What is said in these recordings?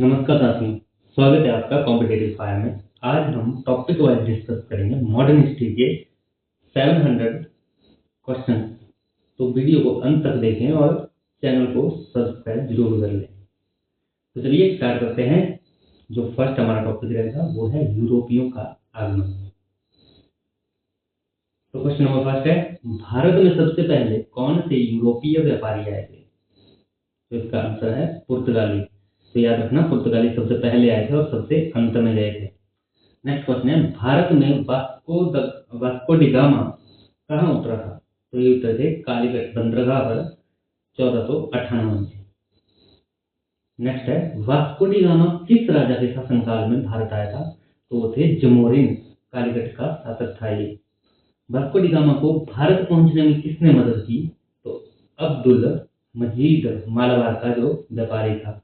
नमस्कार साथियों, स्वागत है आपका कॉम्पिटिटिव फायर में। आज हम टॉपिक वाइज डिस्कस करेंगे मॉडर्न हिस्ट्री के 700 क्वेश्चन। तो वीडियो को अंत तक देखें और चैनल को सब्सक्राइब जरूर कर लें। तो चलिए स्टार्ट करते हैं। जो फर्स्ट हमारा टॉपिक रहेगा वो है यूरोपियों का आगमन। तो क्वेश्चन नंबर फर्स्ट है, भारत में सबसे पहले कौन से यूरोपीय व्यापारी आए थे? तो इसका आंसर है पुर्तगाली। तो याद रखना, पुर्तगाली सबसे पहले आए थे और सबसे अंत में गए थे। नेक्स्ट क्वेश्चन है, भारत में वास्को डी गामा कहाँ उतरा था? तो ये उतरे थे कालीकट बंदरगाह पर 1498 में। नेक्स्ट है, वास्को डी गामा किस राजा के शासनकाल में भारत आया था? तो वो थे जमोरिन, कालीकट का शासक था ये। वास्को डी गामा को भारत पहुंचने में किसने मदद की? तो अब्दुल मजीद मालाबार का जो व्यापारी था।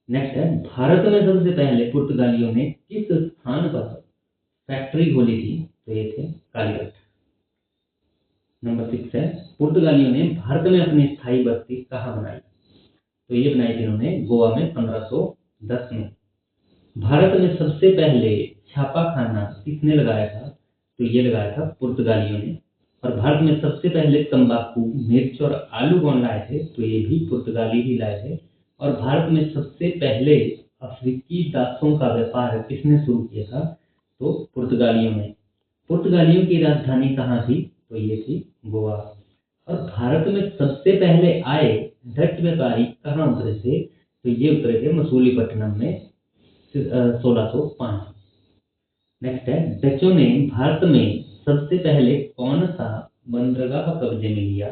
नेक्स्ट है, भारत में सबसे पहले पुर्तगालियों ने किस स्थान पर फैक्ट्री खोली थी? तो ये थे कालीकट। नंबर 6 है, पुर्तगालियों ने भारत में अपनी स्थायी बस्ती कहाँ बनाई? तो ये बनाई थी इन्होंने गोवा में 1510 में। भारत में सबसे पहले छापाखाना किसने लगाया था? तो ये लगाया था पुर्तगालियों ने। और भारत में सबसे पहले तंबाकू, मिर्च और आलू कौन लाए थे? तो ये भी पुर्तगाली ही लाए थे। और भारत में सबसे पहले अफ्रीकी दासों का व्यापार किसने शुरू किया था? तो पुर्तगालियों ने। पुर्तगालियों की राजधानी कहाँ थी? तो ये थी गोवा। और भारत में सबसे पहले आए डच व्यापारी कहाँ उतरे थे? तो ये उतरे थे मसूलीपट्टनम में 1605। नेक्स्ट है, डचों ने भारत में सबसे पहले कौन सा बंदरगाह कब्जे में लिया?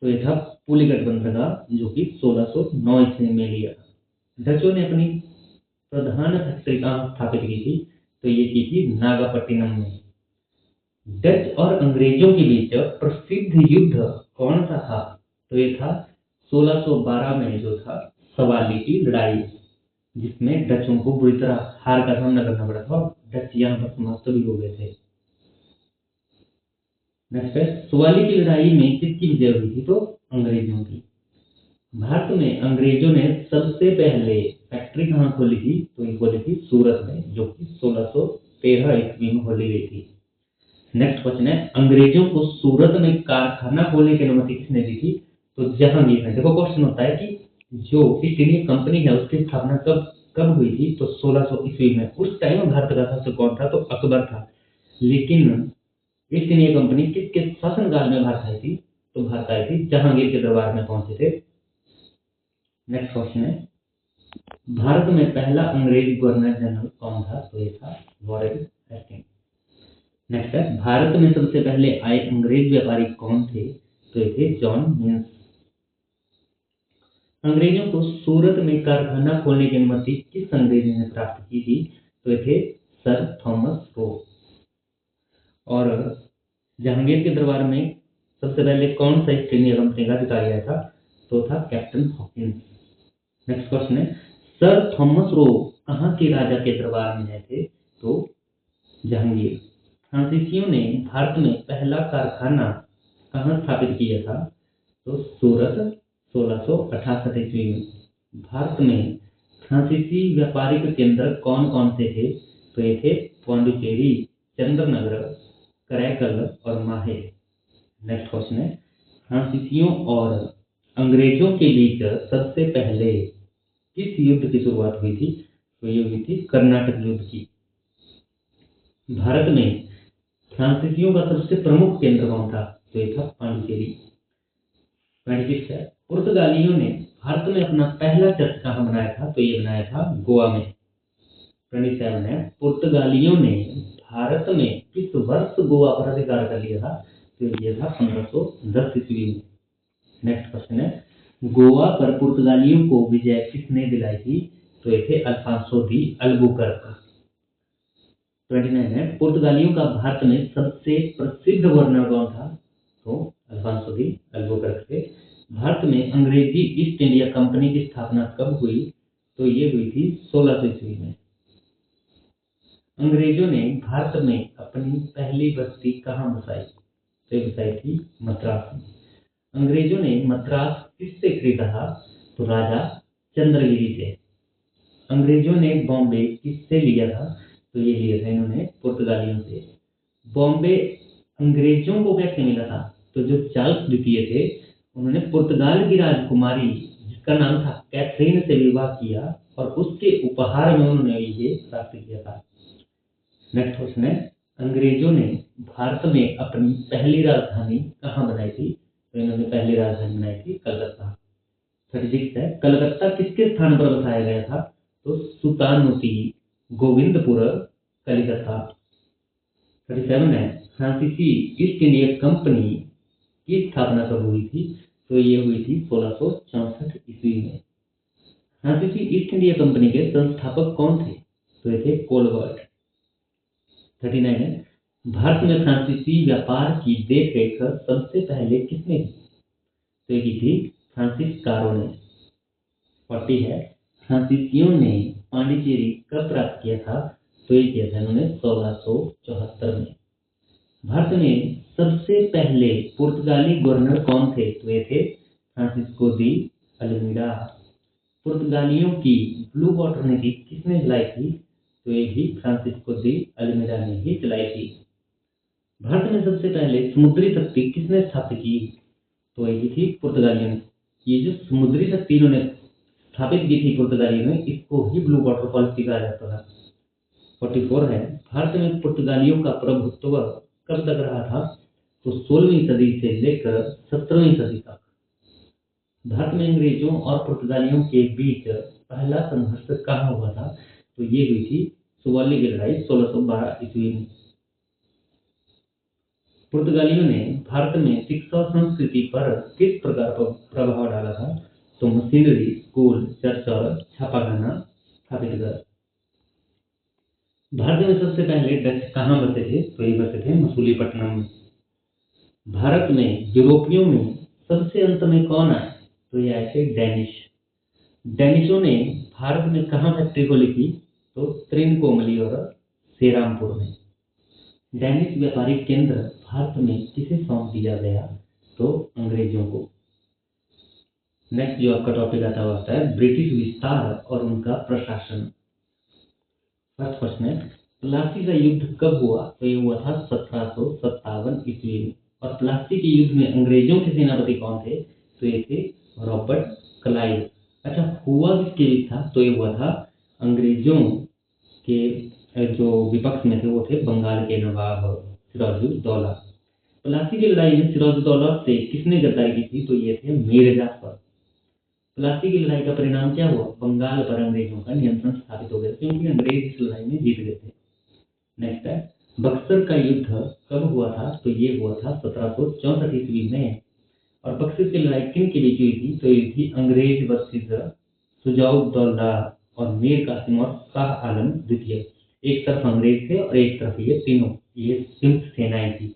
तो ये था पुलिकट बंदरगाह, जो कि 1609 ईस्वी में लिया था। डचों ने अपनी प्रधान फैक्ट्री कहाँ स्थापित की थी? तो ये की थी नागापट्टिनम में। डच और अंग्रेजों के बीच प्रसिद्ध युद्ध कौन सा था? तो ये था 1612 में जो था सवाली की लड़ाई, जिसमें डचों को बुरी तरह हार का सामना करना पड़ा था और डच यहाँ पर समाप्त भी हो गए थे। नेक्स्ट है, सवाली की लड़ाई में किसकी विजय हुई थी? तो अंग्रेजों की। भारत में अंग्रेजों ने सबसे पहले फैक्ट्री कहाँ खोली थी? तो ये खोली थी सूरत में, जो कि 1613 ईस्वी में खोली गई थी। नेक्स्ट क्वेश्चन है, अंग्रेजों को सूरत में कारखाना खोलने की अनुमति किसने दी थी? तो जहांगीर ने। देखो क्वेश्चन होता है कि जो ईस्ट इंडिया कंपनी है उसकी स्थापना कब कब हुई थी? तो 1600 ईस्वी में। उस टाइम भारत का शासक कौन था? तो अकबर था। लेकिन ईस्ट इंडिया कंपनी किसके शासनकाल में भारत आई थी? तो भारत आई थी जहांगीर के दरबार में पहुंचे थे। नेक्स्ट क्वेश्चन है, भारत में पहला अंग्रेज गवर्नर जनरल कौन था? तो ये था वॉरेन हेस्टिंग्स। नेक्स्ट है, भारत में सबसे पहले आए अंग्रेज व्यापारी कौन थे? तो ये थे जॉन मिन्स। अंग्रेजों को सूरत में कारखाना खोलने की अनुमति किस अंग्रेज ने प्राप्त की थी? तो ये थे सर थॉमस रो। और जहांगीर के दरबार में सबसे पहले कौन सा ईस्ट इंडिया कंपनी का अधिकारी आया था? तो था कैप्टन हॉकिंस। नेक्स्ट क्वेश्चन है, सर थॉमस रो कहाँ के राजा के दरबार में आए थे? तो जहांगीर। फ्रांसीसियों ने भारत में पहला कारखाना कहाँ स्थापित किया था? तो सूरत 1668 ईस्वी में। भारत में फ्रांसीसी व्यापारिक केंद्र कौन कौन से थे? तो ये थे पांडिचेरी, चंद्रनगर, करैकल और माहे। नेक्स्ट क्वेश्चन है, फ्रांसीसियों और अंग्रेजों के बीच सबसे पहले किस युद्ध की शुरुआत हुई थी? तो ये हुई थी कर्नाटक युद्ध की। भारत में फ्रांसीसियों का सबसे प्रमुख केंद्र कौन था? तो ये था पांडिचेरी। 26 है, पुर्तगालियों ने भारत में अपना पहला चर्च कहाँ बनाया था? तो ये बनाया था गोवा में। 27 है, पुर्तगालियों ने भारत में किस वर्ष गोवा पर अधिकार कर लिया था? तो ये था 1510 ईस्वी में। नेक्स्ट क्वेश्चन है, गोवा पर पुर्तगालियों को विजय किसने दिलाई थी? तो ये थे अल्फांसो दी अल्बुकर्क। 29 है, पुर्तगालियों का भारत में सबसे प्रसिद्ध गवर्नर कौन था? तो अल्फांसो दी अल्बुकर्क थे। भारत में अंग्रेजी ईस्ट इंडिया कंपनी की स्थापना कब हुई? तो ये हुई थी 1600 ईस्वी में। अंग्रेजों ने भारत में अपनी पहली बस्ती कहाँ बसाई? तो ये बसाई थी मद्रास में। अंग्रेजों ने मद्रास किससे खरीदा था? तो राजा चंद्रगिरी से। अंग्रेजों ने बॉम्बे किससे लिया था? तो ये लिया था इन्होंने पुर्तगालियों से। बॉम्बे अंग्रेजों को कैसे मिला था? तो जो चार्ल्स द्वितीय थे उन्होंने पुर्तगाल की राजकुमारी जिसका नाम था कैथरीन से विवाह किया और उसके उपहार में उन्होंने ये प्राप्त किया था। नेक्स्ट क्वेश्चन है, अंग्रेजों ने भारत में अपनी पहली राजधानी कहाँ बनाई थी? तो इन्होंने पहली राजधानी बनाई थी कलकत्ता। 36 है, कलकत्ता किसके स्थान पर बसाया गया था? तो सुल्तानुती गोविंदपुर कलिकता। 37 है, फ्रांसीसी ईस्ट इंडिया कंपनी की स्थापना कब हुई थी? तो ये हुई थी 1664 ईस्वी में। फ्रांसीसी ईस्ट इंडिया कंपनी के संस्थापक कौन थे? तो ये थे कोलबर्ट। 39 है, भारत में फ्रांसीसी व्यापार की देखरेख सबसे पहले किसने की? तो ये की थी फ्रांसीस्कारों ने। 40 है, फ्रांसीसियों ने पांडिचेरी कब प्राप्त किया था? तो ये किया था इन्होंने 1674 में। भारत में सबसे पहले पुर्तगाली गवर्नर कौन थे? तो ये थे फ्रांसिस्को दी अल्मीडा। पुर्तगालियों की ब्लू वाटर नीति किसने चलाई थी? तो ये भी फ्रांसिस्को दी अल्मीडा ने ही चलाई थी। भारत में सबसे पहले समुद्री शक्ति किसने स्थापित की? तो ये थी पुर्तगालियों ने। ये जो समुद्री शक्ति इन्होंने स्थापित की थी पुर्तगालियों ने, इसको ही ब्लू वाटर पॉलिसी कहा जाता था। 44 है, भारत में पुर्तगालियों का प्रभुत्व कब तक रहा था? तो 16वीं सदी से लेकर 17वीं सदी तक। भारत में अंग्रेजों और पुर्तगालियों के बीच पहला संघर्ष कहाँ हुआ था? तो ये हुई थी सुवॉली की लड़ाई 1612 ईस्वी में। पुर्तगालियों ने भारत में शिक्षा और संस्कृति पर किस प्रकार प्रभाव डाला था? तो मशीनरी, स्कूल, चर्च और छापाखाना स्थापित कर। भारत में सबसे पहले डच कहाँ बसे थे? तो ये बसे थे मसूलीपट्टनम में। भारत में यूरोपियों में सबसे अंत में कौन आए? तो ये आए थे डेनिश। डेनिशों ने भारत में कहाँ फैक्ट्री खोली थी? तो त्रिनकोमली और सेरामपुर में। डेनिश व्यापारिक केंद्र भारत में किसे सौंप दिया गया? तो अंग्रेजों को। नेक्स्ट जो आपका टॉपिक आता है ब्रिटिश विस्तार और उनका प्रशासन। फर्स्ट क्वेश्चन है, प्लासी का युद्ध कब हुआ? तो ये हुआ था 1757 ईस्वी में। और प्लासी के युद्ध में अंग्रेजों के सेनापति कौन थे? तो ये थे रॉबर्ट क्लाइव। अच्छा, हुआ किसके बीच था? तो ये हुआ था अंग्रेजों के जो विपक्ष में थे वो थे बंगाल के नवाब सिराजुद्दौला। प्लासी की लड़ाई में सिराजुद्दौला से किसने गद्दारी की थी? तो ये थे मीर जाफर। प्लासी की लड़ाई का परिणाम क्या हुआ? बंगाल पर अंग्रेजों का नियंत्रण स्थापित हो गया क्योंकि अंग्रेज इस लड़ाई में जीत गए थे। नेक्स्ट है, बक्सर का युद्ध कब हुआ था? तो ये हुआ था 1764 ईस्वी में। और बक्सर की लड़ाई किन के बीच हुई थी? तो ये थी अंग्रेज वर्सेस सुजाउद्दौला और मीर कासिम और शाह आलम द्वितीय। एक तरफ अंग्रेज थे और एक तरफ ये तीनों ये सिंध सेनाएं थी।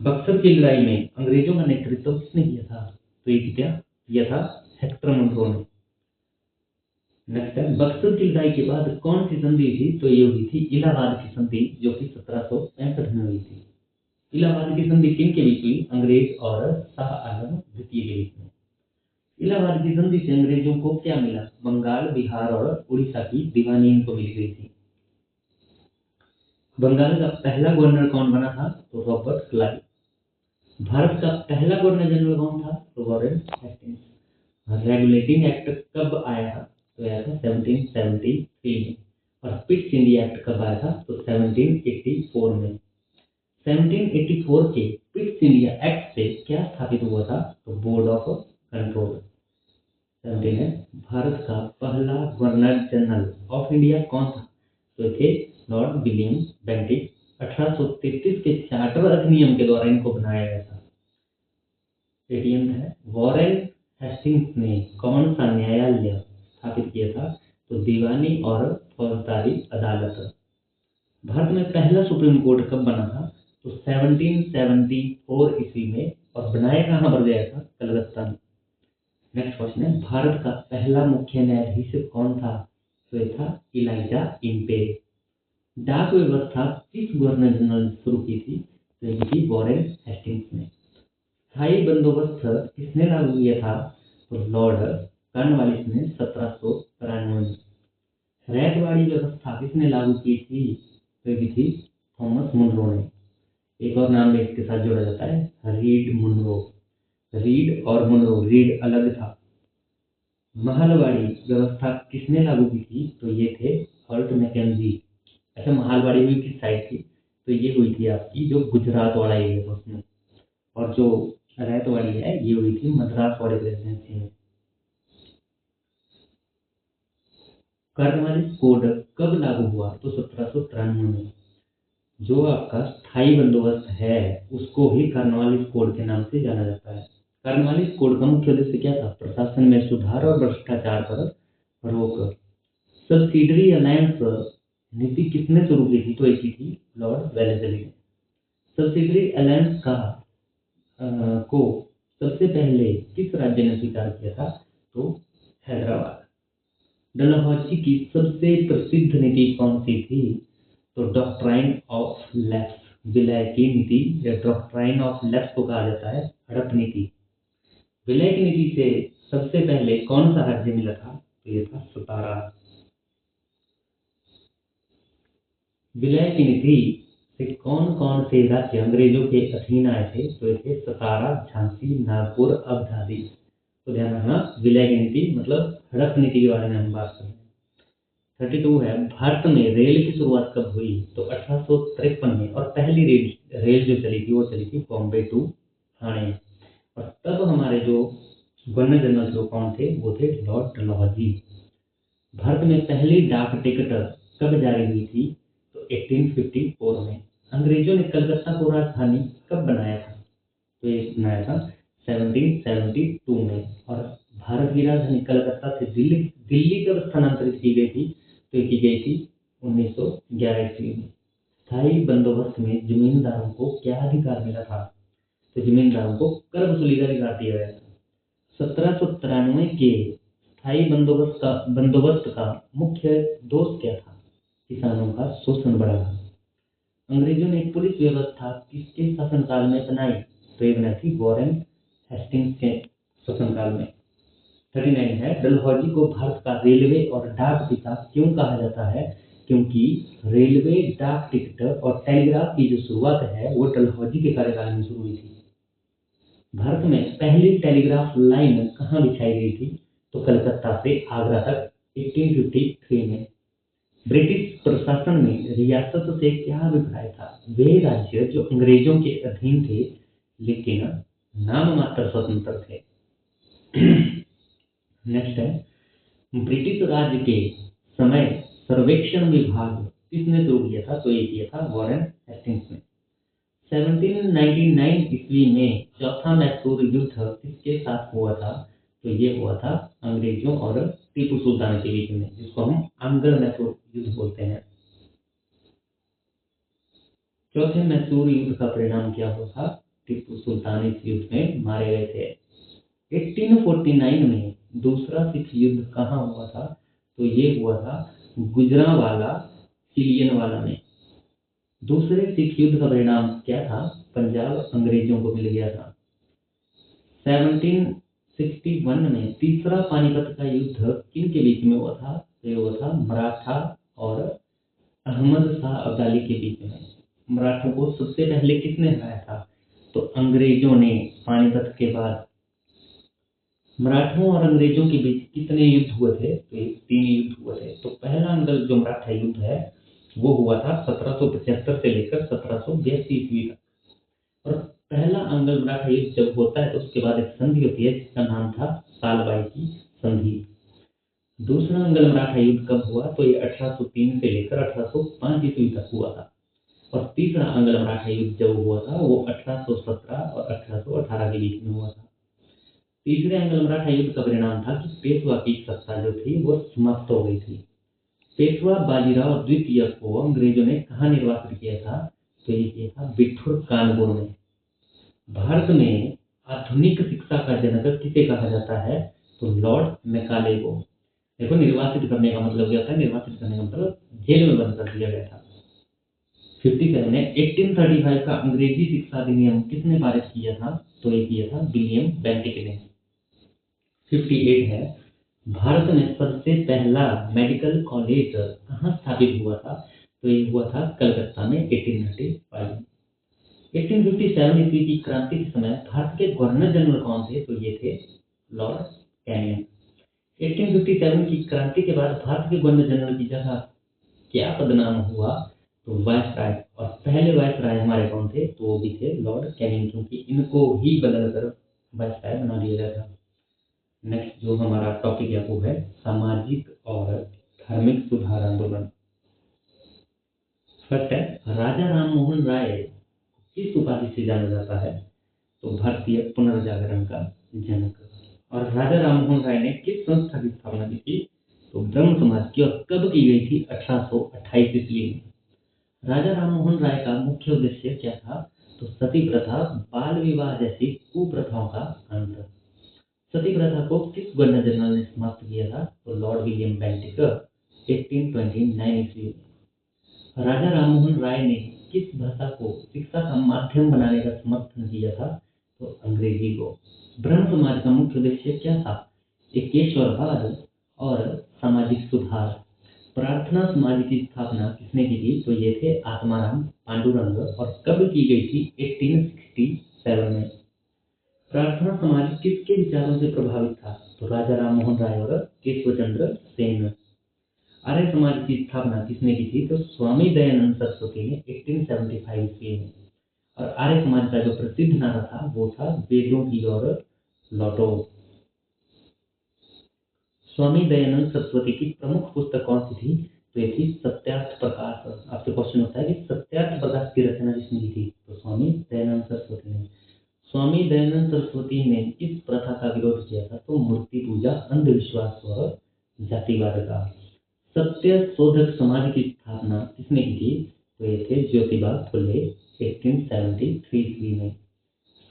बक्सर की लड़ाई में अंग्रेजों का नेतृत्व किसने किया था? तो ये क्या किया था? हेक्टर मंरो ने। नेक्स्ट है, बक्सर की लड़ाई के बाद कौन सी संधि थी? तो ये हुई थी इलाहाबाद की संधि, जो कि 1765 में हुई थी। इलाहाबाद की संधि किन के बीच हुई? अंग्रेज और शाह आलम द्वितीय के बीच में। इलाहाबाद की संधि से अंग्रेजों को क्या मिला? बंगाल, बिहार और उड़ीसा की दीवानी इनको मिल गई थी। बंगाल का पहला गवर्नर कौन बना था? तो रॉबर्ट क्लाइव। भारत का पहला गवर्नर जनरल कौन था? तो वॉरेन हेस्टिंग्स। रेगुलेटिंग एक्ट कब आया था? तो आया था 1773 में। और पिट्स इंडिया एक्ट कब आया था? तो 1784 में। 1784 के पिट्स इंडिया एक्ट से क्या स्थापित हुआ था? तो बोर्ड ऑफ कंट्रोल। 17 है, भारत का पहला गवर्नर जनरल ऑफ इंडिया कौन था? तो थे लॉर्ड विलियम बेंटिक। 1833 के चार्टर अधिनियम के द्वारा इनको बनाया गया था। 18 है, वॉरेन हेस्टिंग्स ने कौन सा न्यायालय स्थापित किया था? तो दीवानी और फौजदारी अदालत। भारत में पहला सुप्रीम कोर्ट कब बना था? तो 1774 ईस्वी में। और बनाया कहाँ पर गया था? कलकत्ता में। नेक्स्ट क्वेश्चन है, भारत का पहला मुख्य न्यायाधीश कौन था? तो ये था इलाइजा इंपे। डाक व्यवस्था किस गवर्नर जनरल ने शुरू की थी? तो ये थी वॉरेन हेस्टिंग्स ने। स्थायी बंदोबस्त किसने लागू किया था? तो लॉर्ड कॉर्नवालिस ने 1793 में। महलवाड़ी व्यवस्था किसने लागू की थी? तो ये थी थॉमस मुनरो ने। एक और नाम भी इसके साथ जोड़ा जाता है, रीड मुनरो। रीड और मुनरो, रीड अलग था। महलवाड़ी व्यवस्था किसने लागू की थी? तो ये थे हर्ट मैकेंजी। अच्छा, महलवाड़ी हुई किस साइड थी? तो ये हुई थी आपकी जो गुजरात वाला एरिया था उसमें, और जो रैतवाड़ी है ये हुई थी मद्रास वाली प्रेसिडेंसी में। कार्नवालिस कोड कब लागू हुआ? तो 1793 में। जो आपका स्थायी बंदोबस्त है उसको ही कार्नवालिस कोड के नाम से जाना जाता है। कार्नवालिस कोड का मुख्य उद्देश्य क्या था? प्रशासन में सुधार और भ्रष्टाचार पर रोक। सब्सिडरी अलायंस नीति किसने शुरू की थी? तो एक ही थी, लॉर्ड वेलेस्ली ने। सब्सिडरी अलायंस को सबसे पहले किस राज्य ने स्वीकार किया था? तो हैदराबाद। डलहौजी की सबसे प्रसिद्ध नीति कौन सी थी? तो डॉक्ट्राइन ऑफ लैप्स, विलय की नीति, या डॉक्ट्राइन ऑफ लैप्स को कहा जाता है हड़प नीति। विलय की नीति से सबसे पहले कौन सा राज्य मिला था? तो ये था सतारा। विलय की नीति से कौन कौन से राज्य अंग्रेजों के अधीन आए थे? तो ये थे सतारा, झांसी, नागपुर, अवधादी। तो ध्यान रखना, विलय की नीति मतलब हड़प नीति के बारे में हम बात कर रहे हैं। 32 है, भारत में रेल की शुरुआत कब हुई? तो 1853 में। और पहली रेल जो चली थी वो चली थी बॉम्बे टू ठाणे। और तब हमारे जो गवर्नर जनरल जो कौन थे? वो थे लॉर्ड डलहौजी। भारत में पहली डाक टिकट कब जारी हुई थी? तो 1854 में। अंग्रेजों ने कलकत्ता को राजधानी कब बनाया था? तो ये बनाया था 1772 में। और भारत की राजधानी कलकत्ता से दिल्ली कब स्थानांतरित की गई थी? तो की गई थी 1911 ईस्वी में। स्थायी बंदोबस्त में जमींदारों को क्या अधिकार मिला था? तो जमींदारों को कर वसूली का अधिकार दिया गया था। 1793 के स्थायी बंदोबस्त का मुख्य दोष क्या था? किसानों का शोषण बढ़ाना। अंग्रेजों ने पुलिस व्यवस्था किसके शासनकाल में बनाई? तो ये बनाई थी वॉरेन हेस्टिंग्स के शासनकाल में। 39 है, डलहौजी को भारत का रेलवे और डाक पिता क्यों कहा जाता है? क्योंकि रेलवे, डाक टिकट और टेलीग्राफ की जो शुरुआत है वो डलहौजी के कार्यकाल में शुरू हुई थी। भारत में पहली टेलीग्राफ लाइन कहाँ बिछाई गई थी? तो कलकत्ता से आगरा तक 1853 में। ब्रिटिश प्रशासन में रियासत से क्या अभिप्राय था? वे राज्य जो अंग्रेजों के अधीन थे लेकिन नाम मात्र स्वतंत्र थे। नेक्स्ट है, ब्रिटिश राज के समय सर्वेक्षण विभाग किसने शुरू किया था? तो ये किया था वॉरेन हेस्टिंग्स ने। 1799 ईस्वी में चौथा मैसूर युद्ध किसके साथ हुआ था? तो ये हुआ था अंग्रेजों और टीपू सुल्तान के बीच में, जिसको हम अंग्ल मैसूर युद्ध बोलते हैं। चौथे मैसूर युद्ध का परिणाम क्या हुआ था? टीपू सुल्तान इस युद्ध में मारे गए थे। 1849 में दूसरा सिख युद्ध कहाँ हुआ था? तो ये हुआ था गुजरांवाला सिलियनवाला में। दूसरे सिख युद्ध का परिणाम क्या था? पंजाब अंग्रेजों को मिल गया था। 1761 में तीसरा पानीपत का युद्ध किन के बीच में हुआ था? तो ये हुआ था मराठा और अहमद शाह अब्दाली के बीच में। मराठों को सबसे पहले किसने हराया था? तो अंग्रेजों ने। पानीपत के बाद मराठों और अंग्रेजों के बीच कितने युद्ध हुए थे? तो 3 युद्ध हुए थे। तो पहला अंग्ल जो मराठा युद्ध है वो हुआ था 1775 से लेकर 1782 ईस्वी तक। और पहला अंग्ल मराठा युद्ध जब होता है तो उसके बाद एक संधि होती है जिसका नाम था सालबाई की संधि। दूसरा अंग्ल मराठा युद्ध कब हुआ? तो ये 1803 से लेकर 1805 ईस्वी तक हुआ था। और तीसरा अंग्ल मराठा युद्ध जब हुआ था वो 1817 और 1818 के बीच में हुआ था। तीसरे अंग्ल मराठा युद्ध का परिणाम था कि पेशवा की सत्ता जो थी वो समाप्त हो गई थी। पेशवा बाजीराव द्वितीय को अंग्रेजों ने कहाँ निर्वासित किया था? तो ये किया था बिठूर कानपुर में। भारत में आधुनिक शिक्षा का जनक किसे कहा जाता है? तो लॉर्ड मैकाले को। देखो, निर्वासित करने का मतलब क्या होता है? निर्वासित करने का मतलब जेल में बंद कर दिया गया था। 57 ने 1835 का अंग्रेजी शिक्षा अधिनियम किसने पारित किया था? तो ये किया था विलियम बेंटिक ने। 58 है, भारत में सबसे पहला मेडिकल कॉलेज कहाँ स्थापित हुआ था? तो ये हुआ था कलकत्ता में 1895। 1857 ईस्वी की क्रांति के समय भारत के गवर्नर जनरल कौन थे? तो ये थे लॉर्ड कैनिंग। 1857 की क्रांति के बाद भारत के गवर्नर जनरल की जगह क्या पदनाम हुआ? तो वायसराय। और पहले वायसराय हमारे कौन थे? तो वो भी थे लॉर्ड कैनिंग, क्योंकि इनको ही बदलकर वायसराय बना दिया गया था। नेक्स्ट जो हमारा टॉपिक है वो है सामाजिक और धार्मिक सुधार आंदोलन। फर्स्ट है, राजा राम मोहन राय किस उपाधि से जाना जाता है? तो भारतीय पुनर्जागरण का जनक। और राजा राम मोहन राय ने किस संस्था की स्थापना की थी? तो ब्रह्म समाज की। और कब की गई थी? 1828 ईस्वी में। राजा राम मोहन राय का मुख्य उद्देश्य क्या था? तो सती प्रथा, बाल विवाह जैसी कुप्रथाओं का अंत। सती प्रथा को किस गवर्नर जनरल ने समाप्त किया था? तो लॉर्ड विलियम बेंटिक 1829 ईस्वी में। राजा राम मोहन राय ने किस भाषा को शिक्षा का माध्यम बनाने का समर्थन किया था? तो अंग्रेजी को। ब्रह्म समाज का मुख्य उद्देश्य क्या था? एकेश्वरवाद और सामाजिक सुधार। प्रार्थना समाज की स्थापना किसने की थी? तो ये थे आत्माराम पांडुरंग। और कब की गई थी? 1867 में। प्रार्थना समाज किसके विचारों से प्रभावित था? तो राजा राम मोहन राय और केशव चंद्र सेन। आर्य समाज की स्थापना किसने की थी? तो स्वामी दयानंद सरस्वती ने 1875 ईस्वी में। और आर्य समाज का जो प्रसिद्ध नारा था वो था वेदों की ओर लौटो। स्वामी दयानंद सरस्वती की प्रमुख पुस्तक कौन सी थी? तो ये थी सत्यार्थ प्रकाश। आपसे क्वेश्चन होता है कि सत्यार्थ प्रकाश की रचना किसने की थी? तो स्वामी दयानंद सरस्वती ने। स्वामी दयानंद सरस्वती ने किस प्रथा का विरोध किया था? तो मूर्ति पूजा, अंधविश्वास और जातिवाद का। सत्य शोधक समाज की स्थापना किसने की थी? तो ये थे ज्योतिबा फुले 1873 ईस्वी में।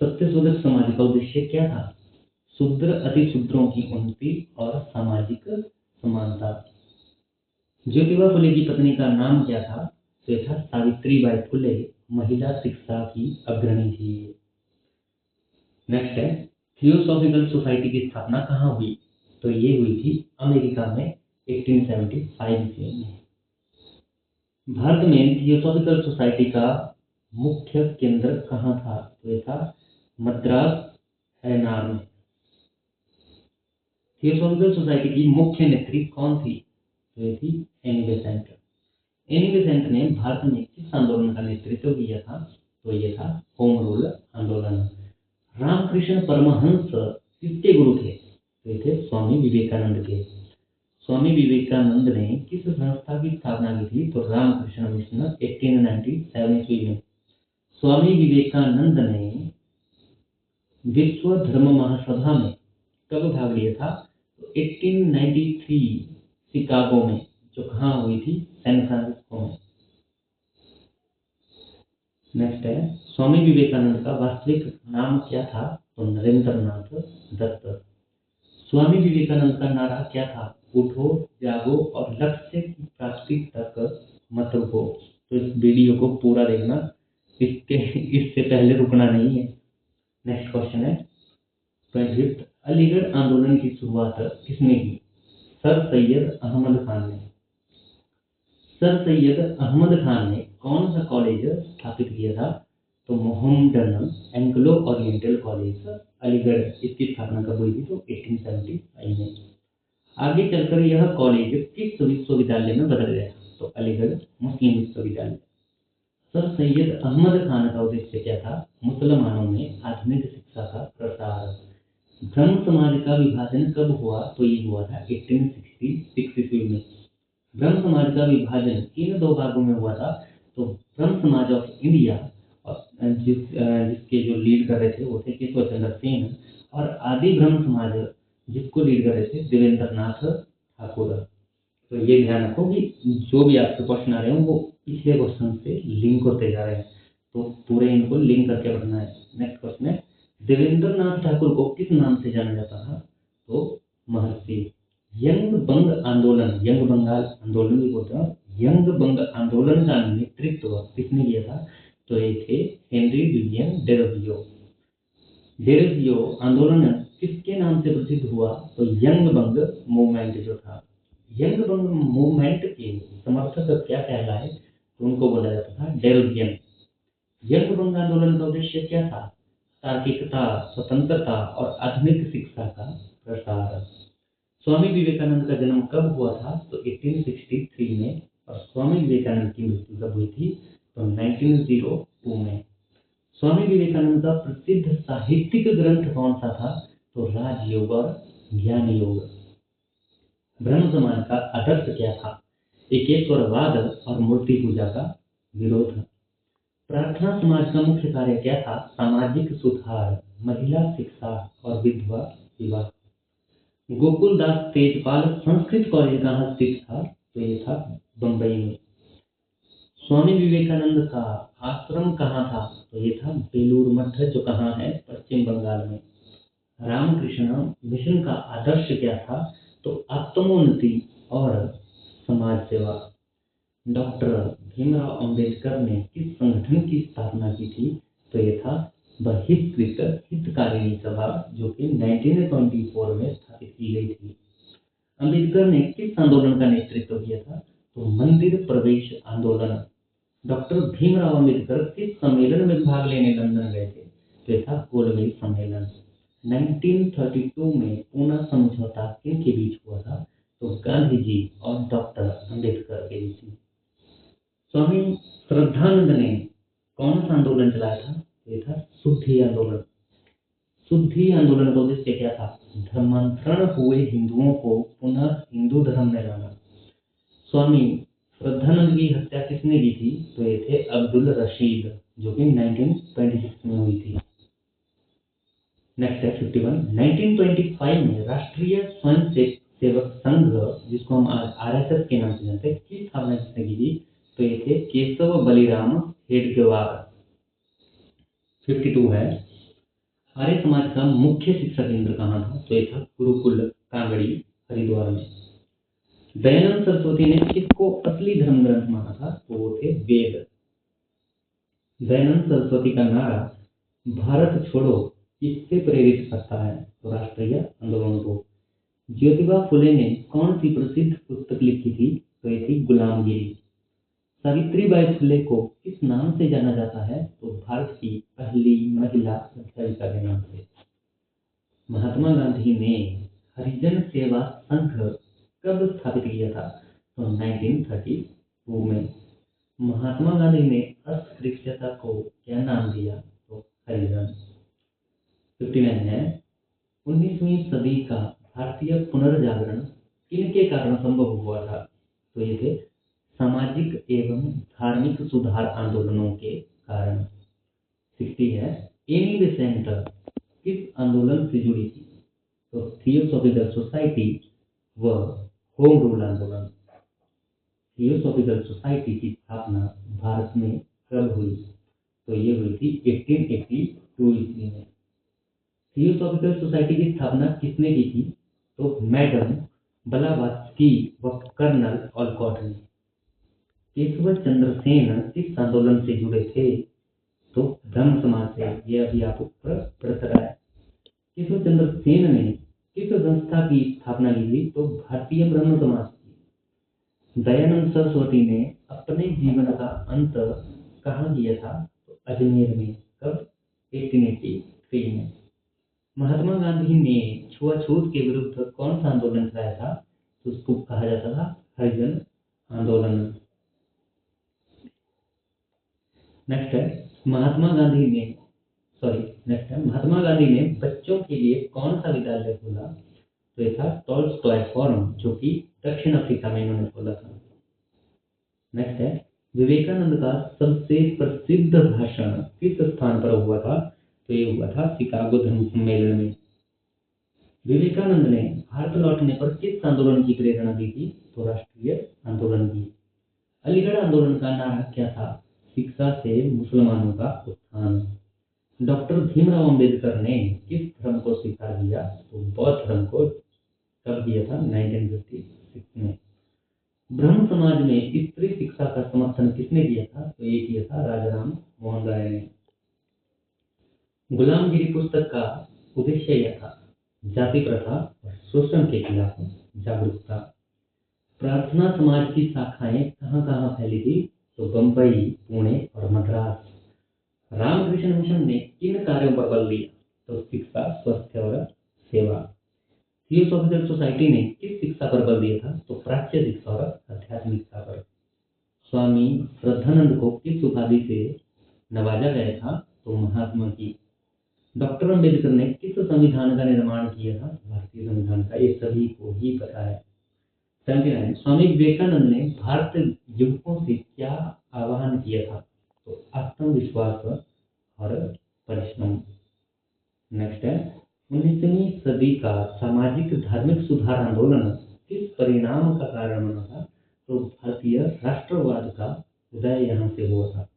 सत्य शोधक समाज का उद्देश्य क्या था? शूद्र अतिशूद्रों की उन्नति और सामाजिक समानता। ज्योतिबा फुले की पत्नी का नाम क्या था? तो ये था सावित्रीबाई फुले। महिला शिक्षा की अग्रणी थी। नेक्स्ट है, थियोसॉफिकल सोसाइटी की स्थापना कहाँ हुई? तो ये हुई थी अमेरिका में 1875 ईस्वी में। भारत में थियोसॉफिकल सोसाइटी का मुख्य केंद्र कहाँ था? तो ये था मद्रास एनआर में। थियोसॉफिकल सोसाइटी की मुख्य नेत्री कौन थी? तो ये थी एनी बेसेंट। एनी बेसेंट ने भारत में किस आंदोलन का नेतृत्व किया था? तो ये था होम रूल आंदोलन। रामकृष्ण परमहंस किसके गुरु थे? तो ये थे स्वामी विवेकानंद के। स्वामी विवेकानंद ने किस संस्था की स्थापना की थी? तो रामकृष्ण मिशन 1897 ईस्वी में। स्वामी विवेकानंद ने विश्व धर्म महासभा में कब भाग लिया था? तो 1893 शिकागो में, जो कहाँ हुई थी? सैन फ्रांसिस्को में। नेक्स्ट है, स्वामी विवेकानंद का वास्तविक नाम क्या था? तो नरेंद्रनाथ दत्त। स्वामी विवेकानंद का नारा क्या था? उठो, जागो और लक्ष्य की प्राप्ति तक मत रुको। तो इस वीडियो को पूरा देखना, इससे पहले रुकना नहीं है। नेक्स्ट क्वेश्चन है, 25th, अलीगढ़ आंदोलन की शुरुआत किसने की? सर सैयद अहमद खान ने। सर सैयद अहमद खान ने कौन सा कॉलेज स्थापित किया था? तो Mohammedan Anglo oriental college Aligarh. इसकी स्थापना कब हुई थी? तो 1875 में। आगे चलकर यह कॉलेज किस विश्वविद्यालय में बदल गया? तो अलीगढ़ मुस्लिम विश्वविद्यालय। सर सैयद अहमद खान का उद्देश्य क्या था? मुसलमानों में आधुनिक शिक्षा का प्रसार। ब्रह्म समाज का विभाजन कब हुआ? तो ये हुआ था 1866 ईस्वी में। ब्रह्म समाज का विभाजन किन दो भागों में हुआ था? तो ब्रह्म समाज ऑफ इंडिया, और जिसके जो लीड कर रहे थे वो थे केशव चंद्र सेन। और आदि ब्रह्म समाज जिसको लीड कर रहे थे देवेंद्र नाथ ठाकुर। तो ये ध्यान रखो कि जो भी आपके क्वेश्चन आ रहे हैं वो पिछले क्वेश्चन से लिंक होते जा रहे हैं, तो पूरे इनको लिंक करके पढ़ना है। नेक्स्ट क्वेश्चन है, देवेंद्र नाथ ठाकुर को किस नाम से जाना जाता था? तो महर्षि। यंग बंग आंदोलन, यंग बंगाल आंदोलन भी बोलते हैं, यंग बंग आंदोलन का नेतृत्व किसने किया था? तो ये थे हेनरी विलियम डेरोजियो। डेरोजियो आंदोलन किसके नाम से प्रसिद्ध हुआ? तो यंग बंग मूवमेंट जो था, यंग बंग मूवमेंट के समर्थक क्या कहलाए? तो उनको बोला जाता था डेरोजियन। यंग बंग आंदोलन का उद्देश्य क्या था? तार्किकता, स्वतंत्रता और आधुनिक शिक्षा का प्रसार। स्वामी विवेकानंद का जन्म कब हुआ था? तो 1863 में। और स्वामी विवेकानंद की मृत्यु कब हुई थी? तो 1902 में। स्वामी विवेकानंद का प्रसिद्ध साहित्यिक ग्रंथ कौन सा था? तो राजयोग और ज्ञान योग। ब्रह्म समाज का आदर्श क्या था? एकेश्वरवाद और मूर्ति पूजा का विरोध। प्रार्थना समाज का मुख्य कार्य क्या था? सामाजिक सुधार, महिला शिक्षा और विधवा विवाह। गोकुलदास तेजपाल संस्कृत कॉलेज कहाँ स्थित था? तो ये था बंबई में। स्वामी विवेकानंद का आश्रम कहाँ था? तो ये था बेलूर मठ, जो कहाँ है? पश्चिम बंगाल में। रामकृष्ण मिशन का आदर्श क्या था? तो आत्मोन्नति और समाज सेवा। डॉक्टर भीमराव अंबेडकर ने किस संगठन की स्थापना की थी? तो ये था बहिष्कृत हितकारिणी सभा, जो कि 1924 में स्थापित की गई थी। अंबेडकर ने किस आंदोलन का नेतृत्व किया था? तो मंदिर प्रवेश आंदोलन। डॉक्टर भीमराव अंबेडकर किस सम्मेलन में भाग लेने लंदन गए थे? तो ये था गोलमेज सम्मेलन। 1932 में पूना समझौता किनके बीच हुआ था? तो गांधी जी और डॉक्टर अंबेडकर के बीच। स्वामी श्रद्धानंद ने कौन सा आंदोलन चलाया था? ये था शुद्धि आंदोलन। शुद्धि आंदोलन का उद्देश्य क्या था? धर्मांतरण हुए हिंदुओं को पुनः हिंदू धर्म में लाना। स्वामी श्रद्धानंद की हत्या किसने की थी? तो ये थे अब्दुल रशीद, जो कि 1926 में हुई थी। नेक्स्ट है 51। 1925 में राष्ट्रीय स्वयं सेवक संघ, जिसको हम आरएसएस के नाम से जानते हैं, की स्थापना किसने की थी? तो ये थे केशव बलिराम हेडगेवार। 52 है, आर्य समाज का मुख्य शिक्षा केंद्र कहाँ था? तो ये था गुरुकुल कांगड़ी, हरिद्वार में। दयानंद सरस्वती ने किसको असली धर्म ग्रंथ माना था? तो वो थे वेद। दयानंद सरस्वती का नारा भारत छोड़ो किससे प्रेरित करता है? तो राष्ट्रीय आंदोलन को। ज्योतिबा फुले ने कौन सी प्रसिद्ध पुस्तक लिखी थी? तो ये थी गुलामगिरी। सावित्रीबाई फुले को किस नाम से जाना जाता है? तो भारत की पहली महिला अध्यापिका के नाम से। महात्मा गांधी ने हरिजन सेवा संघ कब स्थापित किया था? तो 1932 में। महात्मा गांधी ने अस्पृश्यता को क्या नाम दिया? तो हरिजन। 59 है, 19वीं सदी का भारतीय पुनर्जागरण किनके कारण संभव हुआ था? तो ये थे सामाजिक एवं धार्मिक सुधार आंदोलनों के कारण। 60 है, एनी बेसेंट किस आंदोलन से जुड़ी थी? तो थियोसॉफिकल सोसाइटी व होम रूल आंदोलन। थियोसॉफिकल सोसाइटी की स्थापना भारत में कब हुई? तो ये हुई थी 1882 ईस्वी में। थियोसॉफिकल सोसाइटी की स्थापना किसने की थी? तो मैडम ब्लावात्स्की व कर्नल ऑलकॉट ने। केशव चंद्र सेन किस आंदोलन से जुड़े थे? तो ब्रह्म समाज से। ये अभी आप ऊपर पढ़ रहा है। केशव चंद्र सेन ने किस संस्था की स्थापना की थी? तो भारतीय ब्रह्म समाज की। दयानंद सरस्वती ने अपने जीवन का अंत कहाँ किया था? तो अजमेर में। कब? 1883 में। महात्मा गांधी ने छुआछूत के विरुद्ध कौन सा आंदोलन चलाया था? तो उसको कहा जाता था हरिजन आंदोलन। नेक्स्ट है, महात्मा गांधी ने बच्चों के लिए कौन सा विद्यालय खोला? तो ये था टॉलस्टॉय फॉरम, जो कि दक्षिण अफ्रीका में इन्होंने खोला था। नेक्स्ट है, विवेकानंद का सबसे प्रसिद्ध भाषण किस स्थान पर हुआ था? तो ये हुआ था शिकागो धर्म सम्मेलन में। विवेकानंद ने भारत लौटने पर किस आंदोलन की प्रेरणा दी थी? तो राष्ट्रीय आंदोलन की। अलीगढ़ आंदोलन का नारा क्या था? शिक्षा से मुसलमानों का उत्थान। डॉक्टर भीमराव अंबेडकर ने किस धर्म को स्वीकार किया? तो बौद्ध धर्म को। कब किया था? 1956 में। ब्रह्म समाज में स्त्री शिक्षा का समर्थन किसने किया था? तो ये किया था राजाराम मोहन राय ने। गुलामगिरी पुस्तक का उद्देश्य यह था जाति प्रथा और शोषण के खिलाफ जागरूकता। प्रार्थना समाज की शाखाएं कहाँ कहाँ फैली थी? तो बम्बई, पुणे और मद्रास। रामकृष्ण मिशन ने किन कार्यों पर बल दिया? तो शिक्षा, स्वास्थ्य और सेवा। थियोसॉफिकल सोसाइटी ने किस शिक्षा पर बल दिया था? तो प्राच्य शिक्षा और आध्यात्मिकता पर। स्वामी श्रद्धानंद को किस उपाधि से नवाजा गया था? तो महात्मा की। डॉक्टर अम्बेडकर ने किस संविधान का निर्माण किया था? भारतीय संविधान का। ये सभी को ही पता है। 79 स्वामी विवेकानंद ने भारत युवकों से क्या आह्वान किया था? तो आत्मविश्वास और परिश्रम। नेक्स्ट है 19वीं सदी का सामाजिक धार्मिक सुधार आंदोलन किस परिणाम का कारण बना था? तो भारतीय राष्ट्रवाद का उदय यहाँ से हुआ था।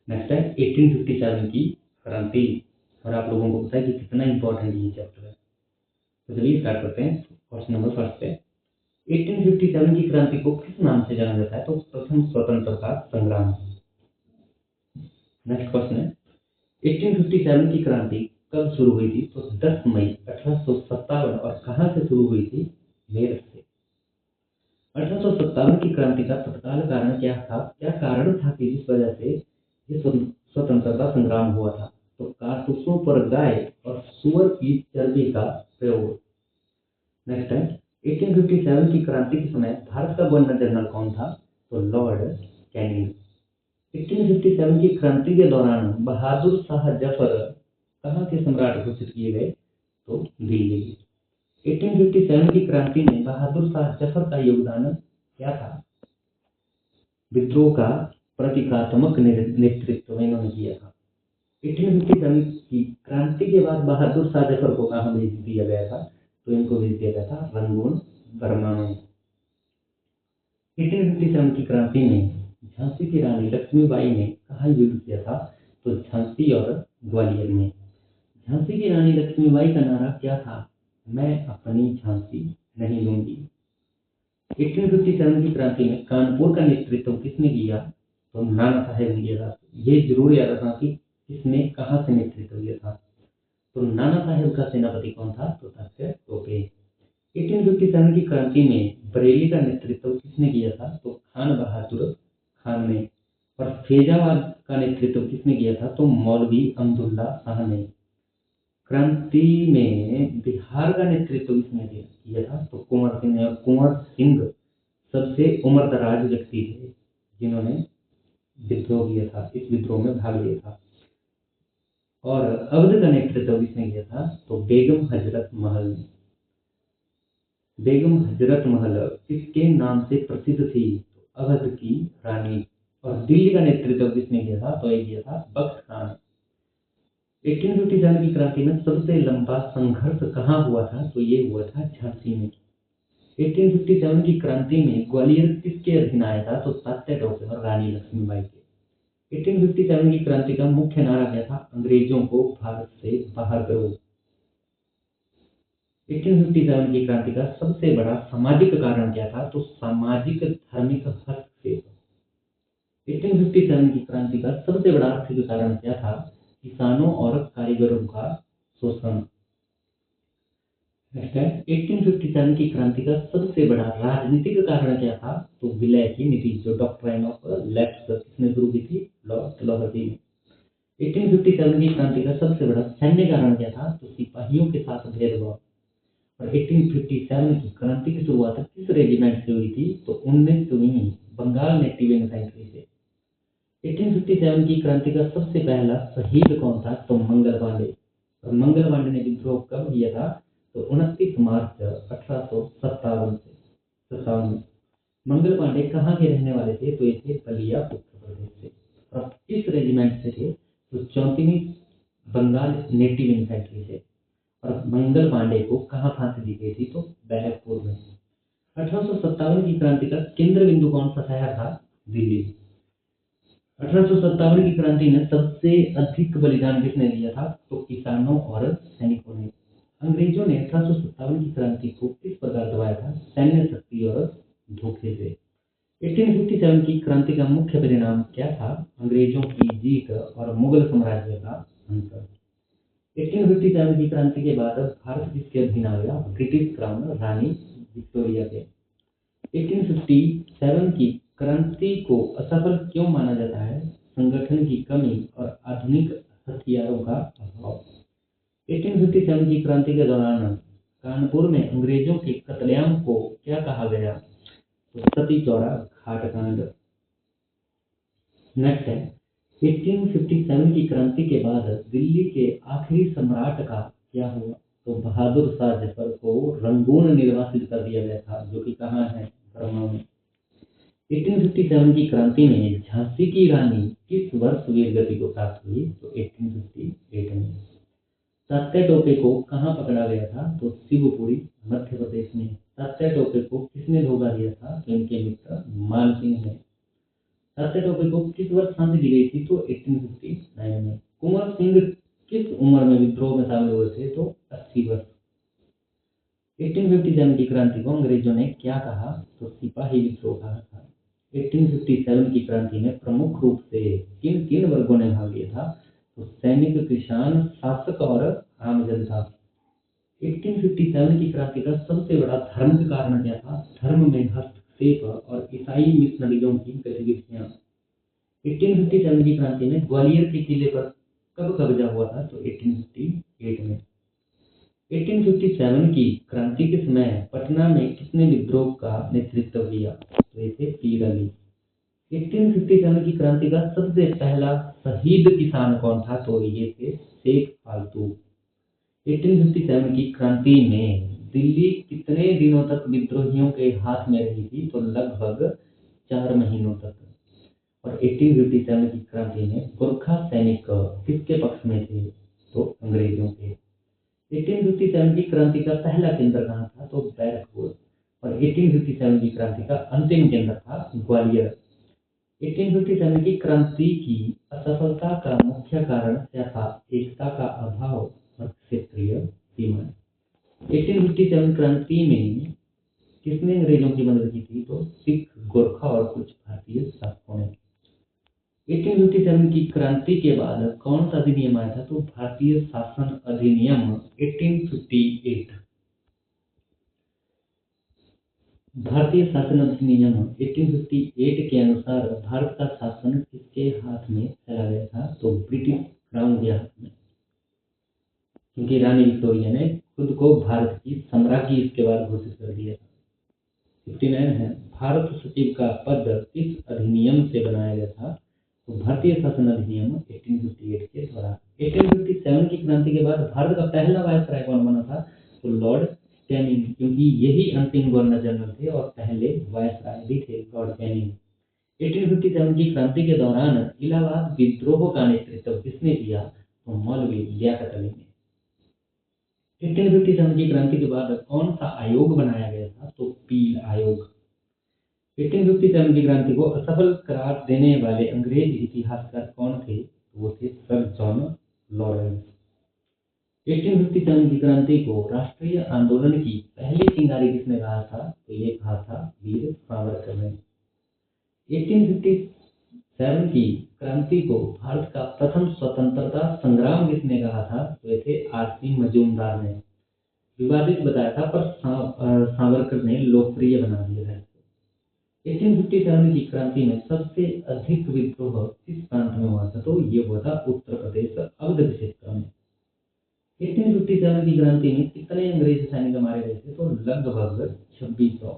नेक्स्ट है 1857 की क्रांति। और आप लोगों को पता है कि कितना इंपॉर्टेंट ये चैप्टर है। तो चलिए स्टार्ट करते हैं क्वेश्चन नंबर फर्स्ट पे। 1857 की क्रांति को किस नाम से जाना जाता है? तो प्रथम स्वतंत्रता संग्राम। नेक्स्ट क्वेश्चन है 1857 की क्रांति कब शुरू हुई थी? तो 10 मई 1857। और कहां से शुरू हुई थी? मेरठ से। 1857 की क्रांति का तत्काल कारण क्या था? क्या कारण था कि जिस वजह से ये स्वतंत्रता संग्राम हुआ था? तो कारतूसों पर गाय और सुअर की चर्बी का प्रयोग। नेक्स्ट है 1857 की क्रांति के समय भारत का गवर्नर जनरल कौन था? तो लॉर्ड कैनिंग। 1857 की क्रांति के दौरान बहादुर शाह जफर कहाँ के सम्राट घोषित किए गए? तो दिल्ली। 1857 की क्रांति में बहादुर शाह जफर का योगदान क्या था? विद्रोह का प्रतीकात्मक नेतृत्व इन्होंने किया था। 1857 की क्रांति के बाद बहादुर शाह जफर को कहाँ भेज दिया गया था? तो इनको भेज दिया गया था रंगून, बर्मा में। 1857 की क्रांति में झांसी की रानी लक्ष्मीबाई ने कहाँ युद्ध किया था? तो झांसी और ग्वालियर में। झांसी की रानी लक्ष्मीबाई का नारा क्या था? मैं अपनी झांसी नहीं लूंगी। 1857 की क्रांति में कानपुर का नेतृत्व किसने किया? तो नाना साहेब ने किया था। ये जरूर याद रखना कि किसने कहाँ से नेतृत्व किया था। तो नाना साहेब का सेनापति कौन था? तो तात्या टोपे। 1857 की क्रांति में बरेली का नेतृत्व किसने किया था? तो खान बहादुर खान ने। और फैजाबाद का नेतृत्व किसने किया था? तो मौलवी अब्दुल्ला शाह ने। क्रांति में बिहार का नेतृत्व किसने किया था? तो कुंवर सिंह ने। और कुंवर सिंह सबसे उम्रदराज व्यक्ति थे जिन्होंने विद्रोह किया था, इस विद्रोह में भाग लिया था। और अवध का नेतृत्व किसने किया था? तो बेगम हजरत महल ने। बेगम हजरत महल किसके नाम से प्रसिद्ध थी? तो अवध की रानी। और दिल्ली का नेतृत्व किसने किया था? तो ये किया था बख्त खान। 1857 की क्रांति में सबसे लंबा संघर्ष कहाँ हुआ था? तो ये हुआ था झांसी में। 1857 की क्रांति में ग्वालियर किसके अधीन आया था? तो तात्या टोपे और रानी लक्ष्मीबाई के। 1857 की क्रांति का मुख्य नारा क्या था? अंग्रेजों को भारत से बाहर करो। 1857 की क्रांति का सबसे बड़ा सामाजिक कारण क्या था? तो सामाजिक धार्मिक हस्तक्षेप। 1857 की क्रांति का सबसे बड़ा आर्थिक कारण क्या था? किसानों और कारीगरों का शोषण। नेक्स्ट है 1857 की क्रांति का सबसे बड़ा राजनीतिक कारण क्या था? तो विलय की नीति, जो डॉक्ट्राइन ऑफ लेफ्ट किसने शुरू की थी? लॉर्ड लोहरजी ने। 1857 की क्रांति का सबसे बड़ा सैन्य कारण क्या था? तो सिपाहियों के साथ भेदभाव। और 1857 की क्रांति की शुरुआत किस रेजिमेंट से हुई थी? तो 19वीं बंगाल नेटिव इन्फेंट्री से। 1857 की क्रांति का सबसे पहला शहीद कौन था? तो मंगल पांडे। और मंगल पांडे ने विद्रोह कब किया था? तो 29 मार्च 1857 में। मंगल पांडे कहाँ के रहने वाले थे? तो ये थे बलिया, उत्तर प्रदेश से। और किस रेजिमेंट से थे? तो 34वीं बंगाल नेटिव इन्फेंट्री से। और मंगल पांडे को कहाँ फांसी दी गई थी? तो बैरकपुर में। 1857 की क्रांति का केंद्र बिंदु कौन सा शहर था? दिल्ली। 1857 की क्रांति में सबसे अधिक बलिदान किसने दिया था? तो किसानों और सैनिकों ने। अंग्रेजों ने 1857 की क्रांति को किस प्रकार दबाया था? सैन्य शक्ति और धोखे से। 1857 की क्रांति का मुख्य परिणाम क्या था? अंग्रेजों की जीत और मुगल साम्राज्य का अंत। 1857 की क्रांति के बाद भारत किसके अधीन आ गया? ब्रिटिश क्राउन रानी विक्टोरिया के। 1857 की क्रांति को असफल क्यों माना जाता है? संगठन की कमी और आधुनिक हथियारों का अभाव। 1857 की क्रांति के दौरान कानपुर में अंग्रेजों के कत्लेआम को क्या कहा गया? तो सती चौरा घाटकांड। नेक्स्ट है 1857 की क्रांति के बाद दिल्ली के आखिरी सम्राट का क्या हुआ? तो बहादुर शाह जफर को रंगून निर्वासित कर दिया गया था, जो कि कहाँ है? बर्मा में। 1857 की क्रांति में झांसी की रानी किस वर्ष वीरगति को प्राप्त हुई? तो 1858 में। तात्या टोपे को कहाँ पकड़ा गया था? तो शिवपुरी मध्य प्रदेश में। तात्या टोपे को किसने धोखा दिया था? तो इनके मित्र मान सिंह ने। तात्या टोपे को किस वर्ष फांसी दी गई थी? तो 1859 में। कुंवर सिंह किस उम्र में विद्रोह में शामिल हुए थे? तो 80 वर्ष। 1857 की क्रांति को अंग्रेजों ने क्या कहा? तो सिपाही विद्रोह कहा था। 1857 की क्रांति में प्रमुख रूप से किन किन वर्गों ने भाग लिया था? तो सैनिक, किसान, शासक और आम जनता। 1857 की क्रांति का सबसे बड़ा धार्मिक कारण क्या था? धर्म में हस्तक्षेप और ईसाई मिशनरियों की गतिविधियां। 1857 की क्रांति में ग्वालियर के किले पर कब कब्जा हुआ था? तो 1858 में। 1857 की क्रांति के समय पटना में किसने विद्रोह का नेतृत्व किया? तो ये थे पीर अली। 1857 की क्रांति का सबसे पहला शहीद किसान कौन था? तो ये थे शेख फाल्तू। 1857 की क्रांति में दिल्ली कितने दिनों तक विद्रोहियों के हाथ में रही थी? तो लगभग 4 महीनों तक। और 1857 की क्रांति में गोरखा सैनिक किसके पक्ष में थे? तो अंग्रेजों के। 1857 की क्रांति का पहला केंद्र कहाँ था? तो बैरकपुर। और 1857 की क्रांति का अंतिम केंद्र था ग्वालियर। 1857 की क्रांति की असफलता का मुख्य कारण क्या था? एकता का अभाव और क्षेत्रीय सीमा। 1857 क्रांति में किसने अंग्रेजों की मदद की थी? तो सिख, गोरखा और कुछ भारतीय शासकों ने। 1857 की क्रांति के बाद कौन सा अधिनियम आया था? तो भारतीय शासन अधिनियम 1858। भारतीय शासन अधिनियम 1858 के अनुसार भारत का शासन किसके हाथ में चला गया था? तो ब्रिटिश क्राउन के हाथ में, क्योंकि रानी विक्टोरिया ने खुद को भारत की सम्राज्ञी इसके बाद घोषित कर दिया था। 59 है भारत सचिव का पद किस अधिनियम से बनाया गया था? तो भारतीय शासन अधिनियम 1858 के द्वारा। 1857 की क्रांति के बाद भारत का पहला वायसराय कौन बना था? तो लॉर्ड कैनिंग, क्योंकि यही अंतिम गवर्नर जनरल थे और पहले वायसराय भी थे लॉर्ड कैनिंग। 1857 की क्रांति के दौरान इलाहाबाद विद्रोह का नेतृत्व किसने किया? तो मौलवी लियाकत अली ने। 1857 की क्रांति के बाद कौन सा आयोग बनाया गया था? तो पील आयोग। 1857 की क्रांति को असफल करार देने वाले अंग्रेज इतिहासकार कौन थे? वो थे सर जॉन लॉरेंस। 1857 की क्रांति को राष्ट्रीय आंदोलन की पहली चिंगारी किसने कहा था? तो ये कहा था वीर सावरकर ने। 1857 की क्रांति को भारत का प्रथम स्वतंत्रता संग्राम किसने कहा था? तो ये थे आर.सी. मजूमदार ने। विवादित बताया था, पर सावरकर ने लोकप्रिय बना दिया था। 1857 की क्रांति में सबसे अधिक विद्रोह किस प्रांत में हुआ था? तो ये हुआ था उत्तर प्रदेश अवध क्षेत्र में। 1857 की क्रांति में कितने अंग्रेज सैनिक मारे गए थे? तो लगभग 2600।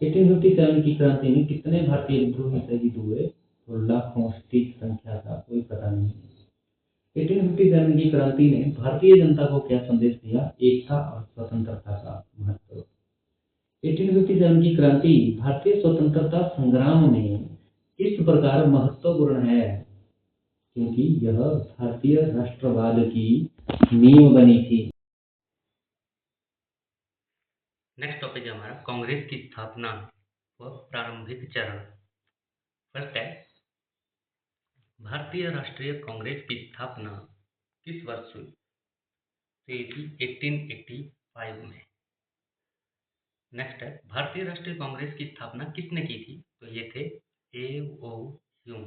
1857 की क्रांति में कितने भारतीय विद्रोही शहीद हुए? तो लाखों, सटीक संख्या का कोई पता नहीं है। 1857 की क्रांति ने भारतीय जनता को क्या संदेश दिया? एकता और स्वतंत्रता का महत्व। 1857 की क्रांति भारतीय स्वतंत्रता संग्राम में किस प्रकार महत्वपूर्ण है? क्योंकि यह भारतीय राष्ट्रवाद की नींव बनी थी। नेक्स्ट टॉपिक है हमारा कांग्रेस की स्थापना व प्रारंभिक चरण। फर्स्ट है भारतीय राष्ट्रीय कांग्रेस की स्थापना किस वर्ष हुई? तो ये थी 1885 में। नेक्स्ट है भारतीय राष्ट्रीय कांग्रेस की स्थापना किसने की थी? तो ये थे A.O. ह्यूम।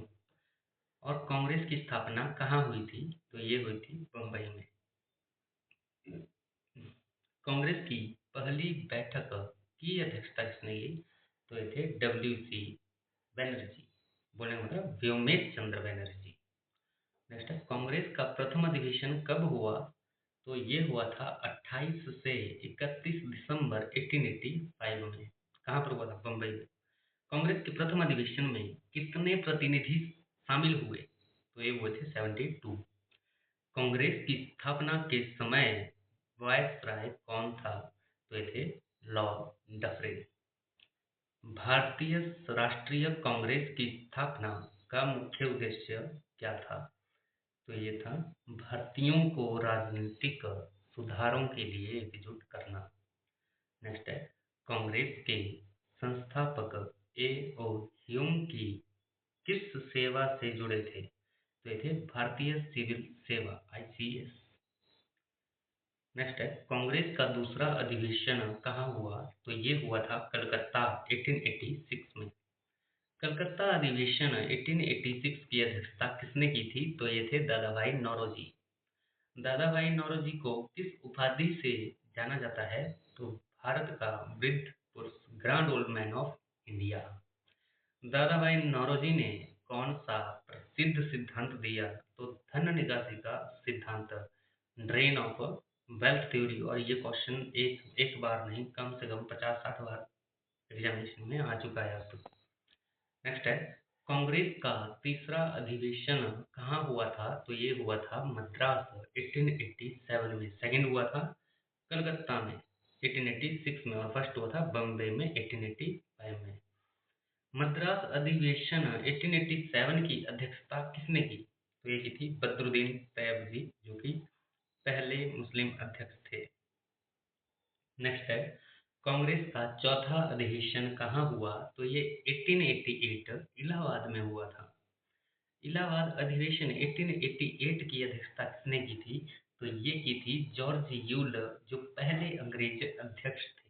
और कांग्रेस की स्थापना कहाँ हुई थी? तो ये हुई थी बम्बई में। कांग्रेस की पहली बैठक की अध्यक्षता किसने की? तो ये थे WC बनर्जी, बोलने का मतलब व्योमेश चंद्र बनर्जी। नेक्स्ट है, कांग्रेस का प्रथम अधिवेशन कब हुआ? तो ये हुआ था 28 से 31 दिसंबर 1885 में। कहाँ पर हुआ था? बम्बई में। कांग्रेस के प्रथम अधिवेशन में कितने प्रतिनिधि शामिल हुए? तो ये हुए थे 72। कांग्रेस की स्थापना के समय वायसराय कौन था? तो ये थे लॉर्ड डफरिन। भारतीय राष्ट्रीय कांग्रेस की स्थापना का मुख्य उद्देश्य क्या था? तो ये था भारतीयों को राजनीतिक सुधारों के लिए एकजुट करना। नेक्स्ट है, कांग्रेस के संस्थापक A.O. ह्यूम की किस सेवा से जुड़े थे? तो ये थे भारतीय सिविल सेवा ICS। नेक्स्ट है, कांग्रेस का दूसरा अधिवेशन कहाँ हुआ? तो ये हुआ था कलकत्ता 1886 में। कलकत्ता अधिवेशन 1886 की अध्यक्षता किसने की थी? तो ये थे दादा भाई नौरोजी। दादा भाई नौरोजी को किस उपाधि से जाना जाता है? तो भारत का वृद्ध पुरुष, grand old man of India. दादा भाई नौरोजी ने कौन सा प्रसिद्ध सिद्धांत दिया? तो धन निकासी का सिद्धांत, ड्रेन ऑफ वेल्थ थ्योरी। और ये क्वेश्चन एक बार नहीं, कम से कम 50-60 बार एग्जामिनेशन में आ चुका है अब। नेक्स्ट है, कांग्रेस का तीसरा अधिवेशन कहाँ हुआ था? तो ये हुआ था मद्रास 1887 में। सेकंड हुआ था कलकत्ता में 1886 में, और फर्स्ट हुआ था बम्बई में 1885 में। मद्रास अधिवेशन 1887 की अध्यक्षता किसने की? तो ये की थी बदरुद्दीन तैयब जी, जो कि पहले मुस्लिम अध्यक्ष थे। नेक्स्ट है, कांग्रेस का चौथा अधिवेशन कहाँ हुआ? तो ये 1888 इलाहाबाद में हुआ था। इलाहाबाद अधिवेशन 1888 की अध्यक्षता किसने की थी? तो ये की थी जॉर्ज यूल, जो पहले अंग्रेज अध्यक्ष थे।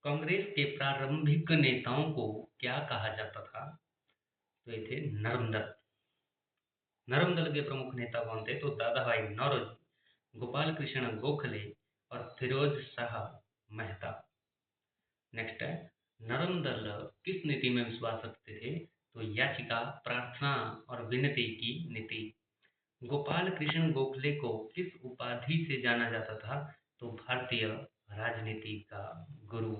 कांग्रेस के प्रारंभिक नेताओं को क्या कहा जाता था? तो ये थे नरम दल। नरम दल के प्रमुख नेता कौन थे? तो दादा भाई नौरोजी, गोपाल कृष्ण गोखले और फिरोज शाह मेहता। नेक्स्ट है, नरम दल किस नीति में विश्वास रखते थे? तो याचिका, प्रार्थना और विनती की नीति। गोपाल कृष्ण गोखले को किस उपाधि से जाना जाता था? तो भारतीय राजनीति का गुरु।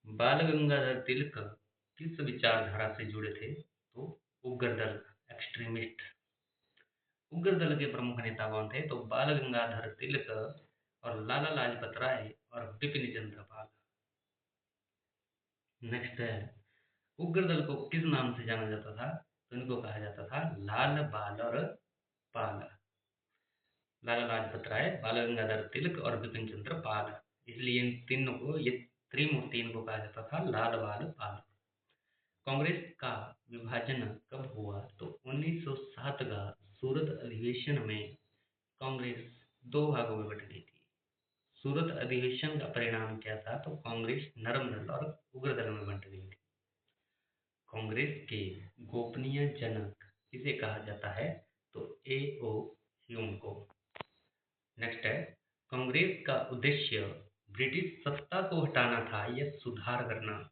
बाल गंगाधर तिलक किस विचारधारा से जुड़े थे? तो उग्र दल, एक्सट्रीमिस्ट। उग्र दल के प्रमुख नेता कौन थे? तो बाल गंगाधर तिलक और लाला लाजपत राय और बिपिन चंद्र पाल। नेक्स्ट है, उग्र दल को किस नाम से जाना जाता था? तो इनको कहा जाता था लाल बाल और पाल। लाला लाजपत राय, बाल गंगाधर तिलक और बिपिन चंद्र पाल। इसलिए इन तीनों को, ये त्रिमूर्ति, इनको कहा जाता था लाल बाल पाल। कांग्रेस का विभाजन कब हुआ? तो 1907 का सूरत अधिवेशन में कांग्रेस दो भागों में बट गई थी। सूरत अधिवेशन का परिणाम क्या था? तो कांग्रेस नरम दल और उग्र दल में बंट गई थी। कांग्रेस के गोपनीय जनक किसे कहा जाता है? तो A.O. ह्यूम को। नेक्स्ट है, कांग्रेस का उद्देश्य ब्रिटिश सत्ता को हटाना था या सुधार करना?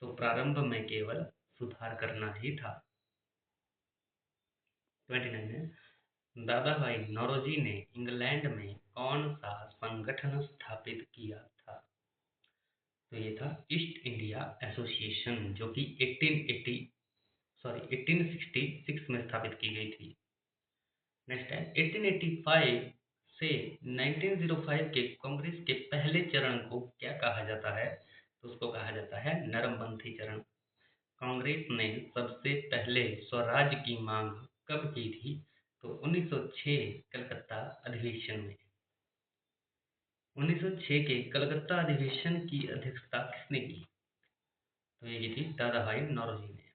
तो प्रारंभ में केवल सुधार करना ही था। 29 है, दादा भाई नौरोजी ने इंग्लैंड में कौन सा संगठन स्थापित किया था? तो ये था ईस्ट इंडिया एसोसिएशन, जो कि 1866 में स्थापित की गई थी। नेक्स्ट है, 1885 से 1905 के कांग्रेस के पहले चरण को क्या कहा जाता है? तो उसको कहा जाता है नरमपंथी चरण। कांग्रेस ने सबसे पहले स्वराज की मांग कब की थी? तो 1906 कलकत्ता अधिवेशन में। 1906 के कलकत्ता अधिवेशन की अध्यक्षता किसने की? तो ये की थी दादा भाई नौरोजी ने।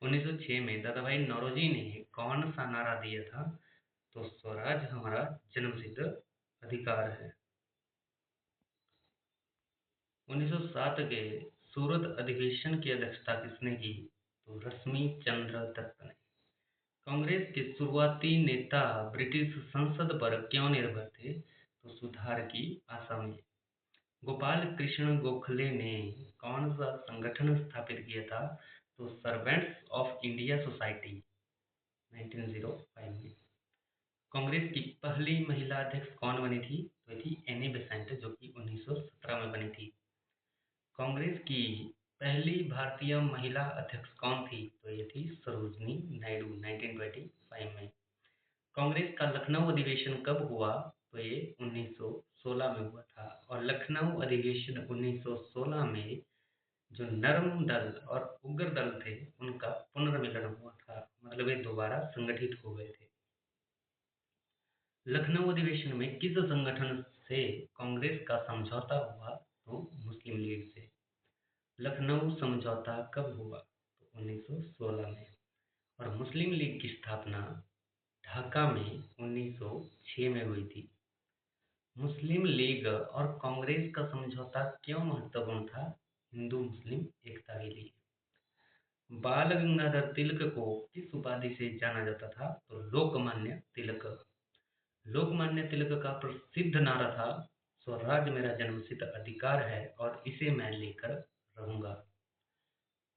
1906 में दादा भाई नौरोजी ने कौन सा नारा दिया था? तो स्वराज हमारा जन्मसिद्ध अधिकार है। 1907 के सूरत अधिवेशन की अध्यक्षता किसने की? तो रश्मि चंद्र दत्त ने। कांग्रेस के शुरुआती नेता ब्रिटिश संसद पर क्यों निर्भर थे? तो तो सुधार की आशा में। गोपाल कृष्ण गोखले ने कौन सा संगठन स्थापित किया था? तो सर्वेंट्स ऑफ इंडिया सोसाइटी 1905 में। कांग्रेस की पहली महिला अध्यक्ष कौन बनी थी? तो ये थी एनी बेसेंट, जो कि 1917 में बनी थी। कांग्रेस की पहली भारतीय महिला अध्यक्ष कौन थी? तो ये थी सरोजनी नायडू 1925 में। कांग्रेस का लखनऊ अधिवेशन कब हुआ? तो ये 1916 में हुआ था। और लखनऊ अधिवेशन 1916 में जो नरम दल और उग्र दल थे उनका पुनर्मिलन हुआ था, मतलब ये दोबारा संगठित हो गए थे। लखनऊ अधिवेशन में किस संगठन से कांग्रेस का समझौता हुआ? तो मुस्लिम लीग से। लखनऊ समझौता कब हुआ? तो 1916 में। और मुस्लिम लीग की स्थापना ढाका में 1906 में हुई थी। मुस्लिम लीग और कांग्रेस का समझौता क्यों महत्वपूर्ण था? हिंदू मुस्लिम एकता के लिए। बाल गंगाधर तिलक को किस उपाधि से जाना जाता था? तो लोकमान्य तिलक। लोकमान्य तिलक का प्रसिद्ध नारा था, स्वराज मेरा जन्मसिद्ध अधिकार है और इसे मैं लेकर रहूंगा।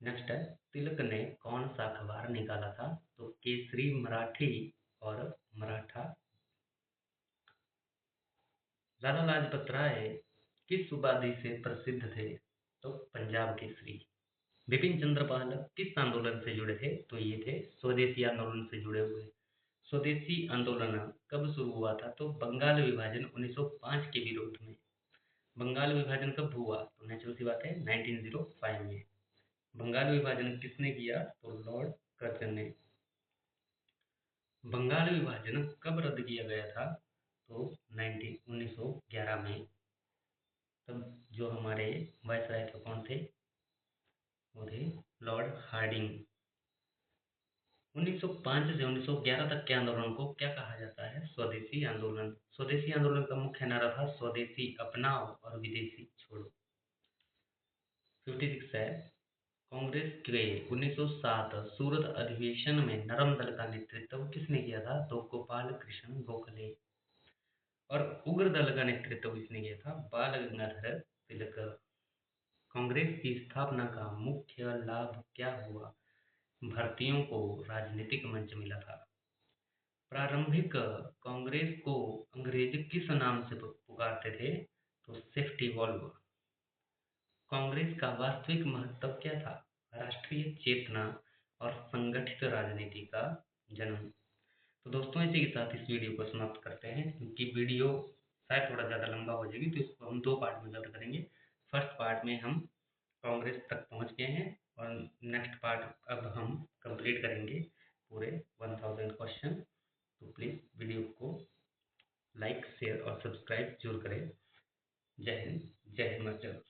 नेक्स्ट है, तिलक ने कौन सा अखबार निकाला था? तो केसरी, मराठी और मराठा। लाला लाजपत राय किस उपाधि से प्रसिद्ध थे? तो पंजाब केसरी। बिपिन चंद्र पाल किस आंदोलन से जुड़े थे? तो ये थे स्वदेशी आंदोलन से जुड़े हुए। स्वदेशी आंदोलन कब शुरू हुआ था? तो बंगाल विभाजन 1905 के विरोध में। बंगाल विभाजन कब हुआ? तो नेचुरल सी बात है 1905 में। बंगाल विभाजन किसने किया? तो लॉर्ड कर्जन ने। बंगाल विभाजन कब रद्द किया गया था? तो 1911 में। तब जो हमारे वायसराय थे कौन थे? वो थे लॉर्ड हार्डिंग। 1905 से 1911 तक के आंदोलन को क्या कहा जाता है? स्वदेशी आंदोलन। स्वदेशी आंदोलन का मुख्य नारा था, स्वदेशी अपनाओ और विदेशी छोड़ो। 56 है, कांग्रेस के 1907 सूरत अधिवेशन में नरम दल का नेतृत्व किसने किया था? तो गोपाल कृष्ण गोखले। और उग्र दल का नेतृत्व किसने किया था? बाल गंगाधर तिलक। कांग्रेस की स्थापना का मुख्य लाभ क्या हुआ? भारतीयों को राजनीतिक मंच मिला था। प्रारंभिक कांग्रेस को अंग्रेज किस नाम से पुकारते थे? तो सेफ्टी वॉल्व। कांग्रेस का वास्तविक महत्व क्या था? राष्ट्रीय चेतना और संगठित राजनीति का जन्म। तो दोस्तों, इसी के साथ इस वीडियो को समाप्त करते हैं, क्योंकि वीडियो शायद थोड़ा ज़्यादा लंबा हो जाएगी, तो इसको हम 2 पार्ट में कवर करेंगे। फर्स्ट पार्ट में हम कांग्रेस तक पहुंच गए हैं और नेक्स्ट पार्ट अब हम कंप्लीट करेंगे पूरे 1000 क्वेश्चन। तो प्लीज़ वीडियो को लाइक, शेयर और सब्सक्राइब जरूर करें। जय हिंद, जय हिमाचल।